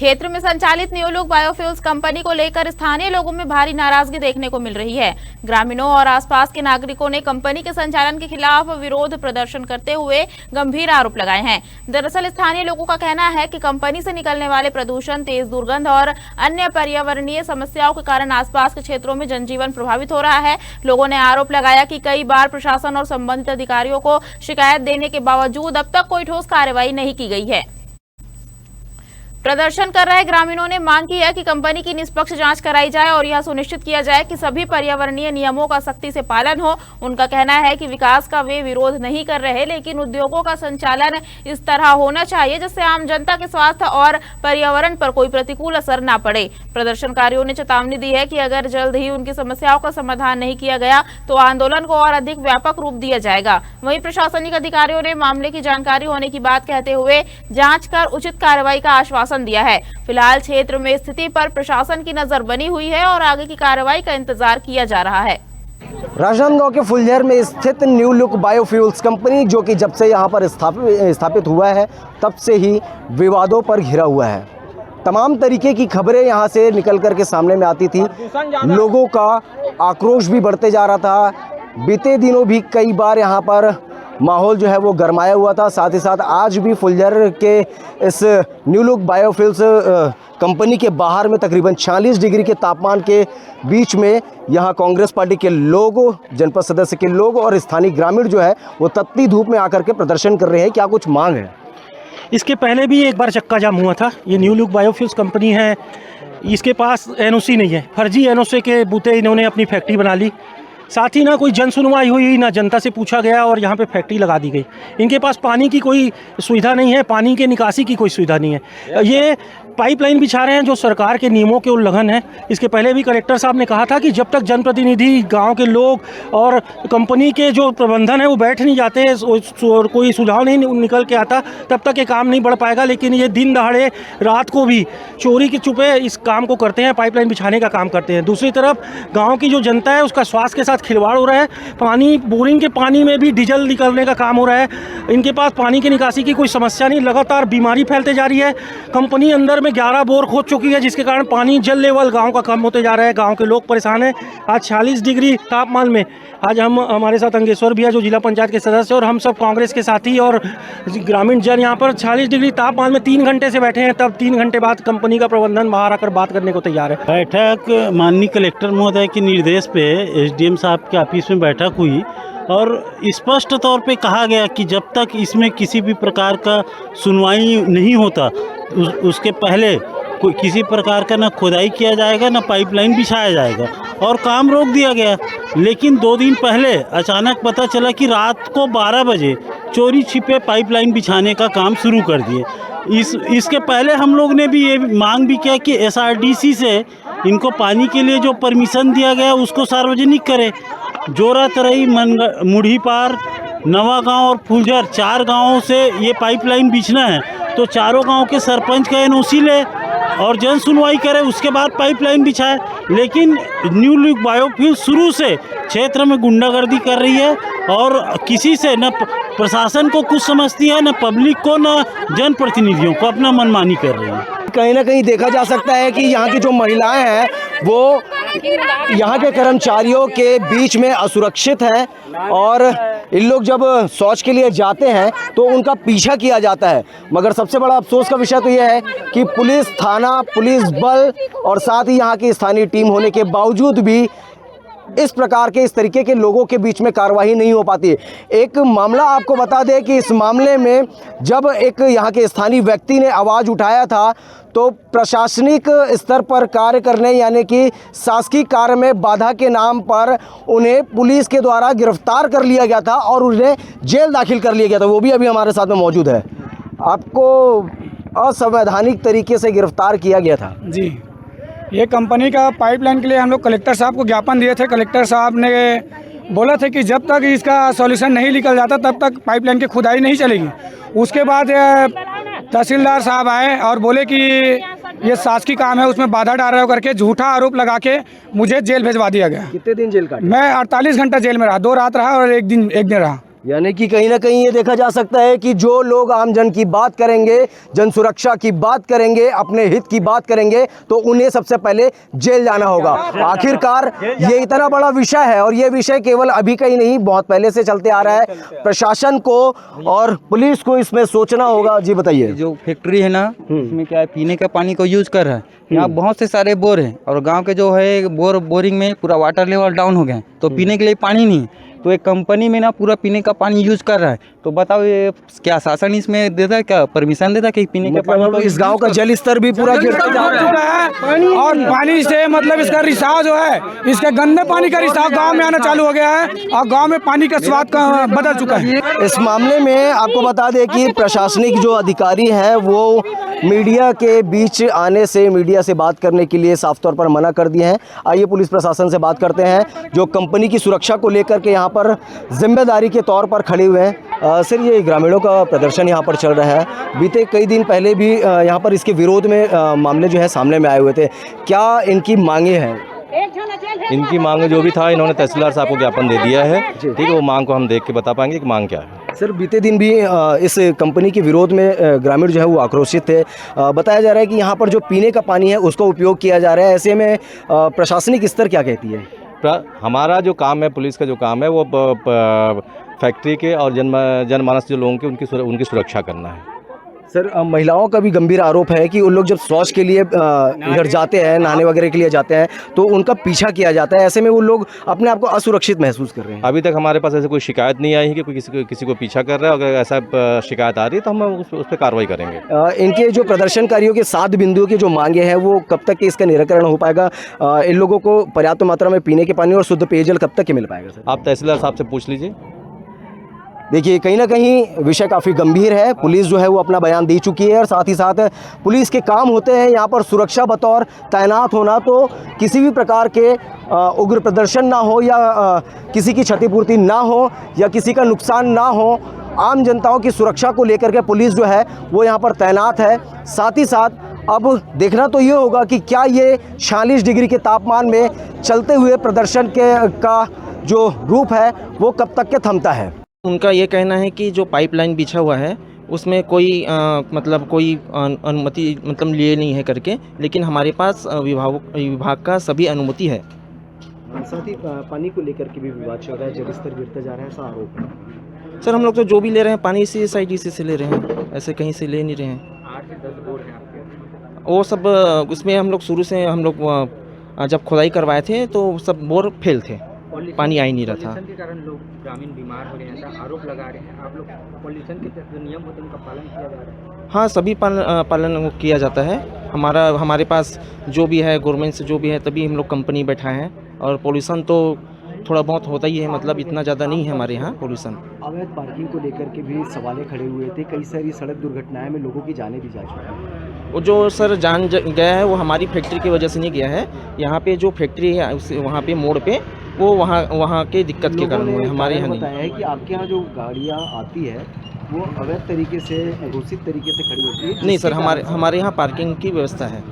क्षेत्र में संचालित न्यूलुक बायोफ्यूल्स कंपनी को लेकर स्थानीय लोगों में भारी नाराजगी देखने को मिल रही है। ग्रामीणों और आसपास के नागरिकों ने कंपनी के संचालन के खिलाफ विरोध प्रदर्शन करते हुए गंभीर आरोप लगाए हैं। दरअसल स्थानीय लोगों का कहना है कि कंपनी से निकलने वाले प्रदूषण, तेज दुर्गंध और अन्य पर्यावरणीय समस्याओं के कारण आसपास के क्षेत्रों में जनजीवन प्रभावित हो रहा है। लोगों ने आरोप लगाया कि कई बार प्रशासन और संबंधित अधिकारियों को शिकायत देने के बावजूद अब तक कोई ठोस कार्रवाई नहीं की गई है। प्रदर्शन कर रहे ग्रामीणों ने मांग की है कि कंपनी की निष्पक्ष जांच कराई जाए और यह सुनिश्चित किया जाए कि सभी पर्यावरणीय नियमों का सख्ती से पालन हो। उनका कहना है कि विकास का वे विरोध नहीं कर रहे, लेकिन उद्योगों का संचालन इस तरह होना चाहिए जिससे आम जनता के स्वास्थ्य और पर्यावरण पर कोई प्रतिकूल असर न पड़े। प्रदर्शनकारियों ने चेतावनी दी है कि अगर जल्द ही उनकी समस्याओं का समाधान नहीं किया गया तो आंदोलन को और अधिक व्यापक रूप दिया जाएगा। वहीं प्रशासनिक अधिकारियों ने मामले की जानकारी होने की बात कहते हुए जांच कर उचित कार्रवाई का आश्वासन दिया है। फिलहाल क्षेत्र में स्थिति पर प्रशासन की नजर बनी हुई है और आगे की कार्रवाई का इंतजार किया जा रहा है। राजनांदगांव के फुलझर में स्थित न्यूलुक बायोफ्यूल्स कंपनी, जो कि जब से यहां पर स्थापित हुआ है तब से ही विवादों पर घिरा हुआ है। तमाम तरीके की खबरें यहां से निकल कर के सामने में आती थी। लोगों का आक्रोश भी बढ़ते जा रहा था। बीते दिनों भी कई बार यहां पर माहौल जो है वो गरमाया हुआ था। साथ ही साथ आज भी फुलझर के इस न्यूलुक बायोफ्यूल्स कंपनी के बाहर में तकरीबन 46 डिग्री के तापमान के बीच में यहाँ कांग्रेस पार्टी के लोग, जनपद सदस्य के लोग और स्थानीय ग्रामीण जो है वो तपती धूप में आकर के प्रदर्शन कर रहे हैं। क्या कुछ मांग है? इसके पहले भी एक बार चक्का जाम हुआ था। ये न्यूलुक बायोफ्यूल्स कंपनी है, इसके पास एनओसी नहीं है। फर्जी एनओसी के बूते इन्होंने अपनी फैक्ट्री बना ली। साथ ही ना कोई जन सुनवाई हुई, ना जनता से पूछा गया और यहाँ पे फैक्ट्री लगा दी गई। इनके पास पानी की कोई सुविधा नहीं है, पानी के निकासी की कोई सुविधा नहीं है। ये पाइपलाइन बिछा रहे हैं जो सरकार के नियमों के उल्लंघन है। इसके पहले भी कलेक्टर साहब ने कहा था कि जब तक जनप्रतिनिधि, गांव के लोग और कंपनी के जो प्रबंधन है वो बैठ नहीं जाते और कोई सुझाव नहीं निकल के आता, तब तक ये काम नहीं बढ़ पाएगा। लेकिन ये दिन दहाड़े रात को भी चोरी के छुपे इस काम को करते हैं, पाइपलाइन बिछाने का काम करते हैं। दूसरी तरफ गाँव की जो जनता है उसका स्वास्थ्य के साथ खिलवाड़ हो रहा है। पानी, बोरिंग के पानी में भी डीजल निकलने का काम हो रहा है। इनके पास पानी की निकासी की कोई समस्या नहीं, लगातार बीमारी फैलते जा रही है। कंपनी अंदर में 11 बोर खोद चुकी है, जिसके कारण पानी जल लेवल गांव का कम होते जा रहा है। गांव के लोग परेशान हैं। आज 46 डिग्री तापमान में आज हमारे साथ अंगेश्वर भैया जो जिला पंचायत के सदस्य और हम सब कांग्रेस के साथी और ग्रामीण जन यहाँ पर 46 डिग्री तापमान में 3 घंटे से बैठे हैं। तब 3 घंटे बाद कंपनी का प्रबंधन बाहर आकर बात करने को तैयार है। बैठक माननीय कलेक्टर महोदय के निर्देश पे एसडीएम साहब के ऑफिस में बैठक हुई और स्पष्ट तौर पे कहा गया कि जब तक इसमें किसी भी प्रकार का सुनवाई नहीं होता उसके पहले कोई किसी प्रकार का ना खुदाई किया जाएगा, ना पाइपलाइन बिछाया जाएगा और काम रोक दिया गया। लेकिन 2 दिन पहले अचानक पता चला कि रात को 12 बजे चोरी छिपे पाइपलाइन बिछाने का काम शुरू कर दिए। इसके पहले हम लोग ने भी ये मांग भी किया कि एसआरडीसी से इनको पानी के लिए जो परमिशन दिया गया उसको सार्वजनिक करे। जोरा तरई, मुढ़ी पार, नवागांव और फुलझर 4 गांवों से ये पाइपलाइन बिछना है तो चारों गांव के सरपंच का एनओसी ले और जन सुनवाई करे, उसके बाद पाइपलाइन बिछाए। लेकिन न्यूलुक बायोफ्यूल शुरू से क्षेत्र में गुंडागर्दी कर रही है और किसी से न प्रशासन को कुछ समझती है, न पब्लिक को, न जनप्रतिनिधियों को अपना मनमानी कर रही है। कहीं ना कहीं देखा जा सकता है कि यहाँ की जो महिलाएं हैं वो यहाँ के कर्मचारियों के बीच में असुरक्षित हैं और इन लोग जब शौच के लिए जाते हैं तो उनका पीछा किया जाता है। मगर सबसे बड़ा अफसोस का विषय तो यह है कि पुलिस थाना, पुलिस बल और साथ ही यहाँ की स्थानीय टीम होने के बावजूद भी इस प्रकार के, इस तरीके के लोगों के बीच में कार्रवाई नहीं हो पाती है। एक मामला आपको बता दें कि इस मामले में जब एक यहाँ के स्थानीय व्यक्ति ने आवाज़ उठाया था तो प्रशासनिक स्तर पर कार्य करने यानी कि शासकीय कार्य में बाधा के नाम पर उन्हें पुलिस के द्वारा गिरफ्तार कर लिया गया था और उन्हें जेल दाखिल कर लिया गया था। वो भी अभी हमारे साथ में मौजूद है। आपको असंवैधानिक तरीके से गिरफ्तार किया गया था। जी, ये कंपनी का पाइपलाइन के लिए हम लोग कलेक्टर साहब को ज्ञापन दिए थे। कलेक्टर साहब ने बोला था कि जब तक इसका सॉल्यूशन नहीं निकल जाता तब तक पाइपलाइन की खुदाई नहीं चलेगी। उसके बाद तहसीलदार साहब आए और बोले कि ये शासकीय काम है, उसमें बाधा डाल रहे हो करके झूठा आरोप लगा के मुझे जेल भिजवा दिया गया। कितने दिन जेल काटे? मैं 48 घंटा जेल में रहा, 2 रात रहा और एक दिन रहा। यानी कि कहीं ना कहीं ये देखा जा सकता है कि जो लोग आम जन की बात करेंगे, जन सुरक्षा की बात करेंगे, अपने हित की बात करेंगे, तो उन्हें सबसे पहले जेल जाना होगा। आखिरकार ये इतना बड़ा विषय है और ये विषय केवल अभी का ही नहीं, बहुत पहले से चलते आ रहा है। प्रशासन को और पुलिस को इसमें सोचना होगा। जी बताइए। जो फैक्ट्री है ना, इसमें क्या है, पीने का पानी को यूज कर रहा है। यहाँ बहुत से सारे बोर हैं और गांव के जो है बोरिंग में पूरा वाटर लेवल डाउन हो गया है, तो पीने के लिए पानी नहीं है। तो एक कंपनी में ना पूरा पीने का पानी यूज कर रहा है, तो बताओ ये क्या शासन इसमें देता है, क्या परमिशन देता है कि पीने का पानी? मतलब इस गांव का जल स्तर भी पूरा गिरता जा रहा है और पानी से मतलब इसका रिसाव जो है, इसके गंदे पानी का रिसाव गांव में आना चालू हो गया है और गांव में पानी का स्वाद का बदल चुका है। इस मामले में आपको बता दें कि प्रशासनिक जो अधिकारी हैं वो मीडिया के बीच आने से, मीडिया से बात करने के लिए साफ तौर पर मना कर दिए हैं। आइए पुलिस प्रशासन से बात करते हैं, जो कंपनी की सुरक्षा को लेकर के यहाँ पर जिम्मेदारी के तौर पर खड़े हुए हैं। सर, ये ग्रामीणों का प्रदर्शन यहाँ पर चल रहा है। बीते कई दिन पहले भी यहाँ पर इसके विरोध में मामले जो है सामने में आए हुए थे। क्या इनकी मांगे हैं? इनकी मांग जो भी था, इन्होंने तहसीलदार साहब को ज्ञापन दे दिया है। ठीक है, वो मांग को हम देख के बता पाएंगे कि मांग क्या है। सर, बीते दिन भी इस कंपनी के विरोध में ग्रामीण जो है वो आक्रोशित थे। बताया जा रहा है कि यहाँ पर जो पीने का पानी है उसका उपयोग किया जा रहा है। ऐसे में प्रशासनिक स्तर क्या कहती है? हमारा जो काम है, पुलिस का जो काम है, वो फैक्ट्री के और जनमानस जो लोगों के उनकी सुरक्षा करना है। सर, महिलाओं का भी गंभीर आरोप है कि उन लोग जब शौच के लिए इधर जाते हैं, नहाने वगैरह के लिए जाते हैं, तो उनका पीछा किया जाता है। ऐसे में वो लोग अपने आप को असुरक्षित महसूस कर रहे हैं। अभी तक हमारे पास ऐसे कोई शिकायत नहीं आई है कि कोई किसी को पीछा कर रहा है। अगर ऐसा शिकायत आ रही है तो हम उस पर कार्रवाई करेंगे। इनके जो प्रदर्शनकारियों के 7 बिंदुओं की जो मांगे हैं वो कब तक इसका निराकरण हो पाएगा? इन लोगों को पर्याप्त मात्रा में पीने के पानी और शुद्ध पेयजल कब तक के मिल पाएगा? सर, आप तहसीलदार साहब से पूछ लीजिए। देखिए, कहीं ना कहीं विषय काफ़ी गंभीर है। पुलिस जो है वो अपना बयान दे चुकी है और साथ ही साथ पुलिस के काम होते हैं यहाँ पर सुरक्षा बतौर तैनात होना, तो किसी भी प्रकार के उग्र प्रदर्शन ना हो या किसी की क्षतिपूर्ति ना हो या किसी का नुकसान ना हो, आम जनताओं की सुरक्षा को लेकर के पुलिस जो है वो यहाँ पर तैनात है। साथ ही साथ अब देखना तो ये होगा कि क्या ये 46 डिग्री के तापमान में चलते हुए प्रदर्शन का जो रूप है वो कब तक के थमता है। उनका ये कहना है कि जो पाइपलाइन बिछा हुआ है उसमें कोई कोई अनुमति लिए नहीं है करके, लेकिन हमारे पास विभाग का सभी अनुमति है। साथ ही पानी को लेकर के भी विवाद चल रहा है, जल स्तर गिरता जा रहा है, ऐसा आरोप है। सर, हम लोग तो जो भी ले रहे हैं पानी इसी साइड से ले रहे हैं, ऐसे कहीं से ले नहीं रहे हैं। 8 से 10 बोर हैं आपके? वो सब उसमें हम लोग शुरू से जब खुदाई करवाए थे तो सब बोर फेल थे, पानी आ ही नहीं रहा था। पॉल्यूशन के कारण लोग ग्रामीण बीमार हो रहे हैं, ऐसा आरोप लगा रहे हैं। आप लोग पॉल्यूशन के जो नियम होते हैं उनका पालन किया जा रहा है? हाँ, सभी पालन किया जाता है। हमारे पास जो भी है गवर्नमेंट से जो भी है, तभी हम लोग कंपनी बैठा है। और पॉल्यूशन तो थोड़ा बहुत होता ही है, मतलब इतना ज़्यादा नहीं है हमारे यहाँ पॉल्यूशन। अवैध पार्किंग को लेकर के भी सवाल खड़े हुए थे। कई सारी सड़क दुर्घटनाएं में लोगों की जानें भी जा चुकी हैं। वो जो सर जान गया है वो हमारी फैक्ट्री की वजह से नहीं गया है। यहाँ पे जो फैक्ट्री है वहाँ पे मोड़ पे वो वहाँ के दिक्कत के कारण हुए, हमारे यहाँ नहीं। बताया है कि आपके यहाँ जो गाड़ियाँ आती है वो अवैध तरीके से, घोषित तरीके से खड़ी होती है? नहीं सर, हमारे यहाँ पार्किंग की व्यवस्था है।